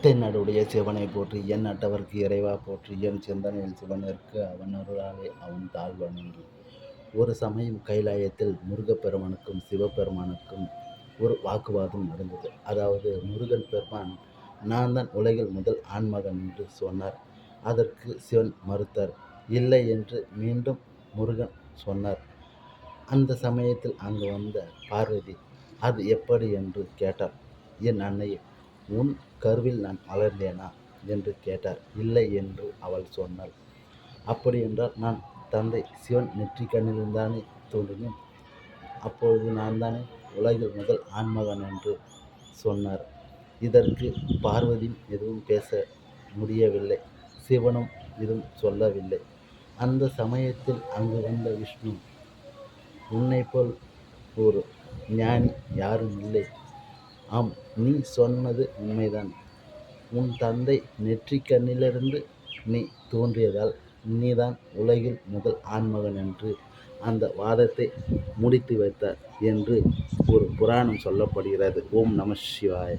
தென்னாடுடைய சிவனை போற்றி எந்நாட்டவர்க்கு இறைவா போற்றி என் சிந்தனையில் சிவனிற்கு அவன் அருளாலே அவன் தாழ் வணங்கி. ஒரு சமயம் கைலாயத்தில் முருகப்பெருமானுக்கும் சிவபெருமானுக்கும் ஒரு வாக்குவாதம் நடந்தது. அதாவது முருகன் பெருமான் நான் தான் உலகில் முதல் ஆண்மகன் என்று சொன்னார். அதற்கு சிவன் மறுத்தார். இல்லை என்று மீண்டும் முருகன் சொன்னார். அந்த சமயத்தில் அங்கு வந்த பார்வதி அது எப்படி என்று கேட்டார். என் அன்னையே, உன் கருவில் நான் வளர்ந்தேனா என்று கேட்டார். இல்லை என்று அவள் சொன்னாள். அப்படியென்றால் நான் தந்தை சிவன் நெற்றிக் கண்ணிலிருந்தானே தோன்றினேன். அப்பொழுது நான் தானே உலகில் முதல் ஆண்மகன் என்று சொன்னார். இதற்கு பார்வதியும் எதுவும் பேச முடியவில்லை. சிவனும் எதுவும் சொல்லவில்லை. அந்த சமயத்தில் அங்கு வந்த விஷ்ணு, உன்னை போல் ஒரு ஞானி யாரும் இல்லை. ஆம், நீ சொன்னது உண்மைதான். உன் தந்தை நெற்றிக் கண்ணிலிருந்து நீ தோன்றியதால் நீதான் உலகில் முதல் ஆண்மகன் என்று அந்த வாதத்தை முடித்து வைத்தார் என்று ஒரு புராணம் சொல்லப்படுகிறது. ஓம் நம சிவாய.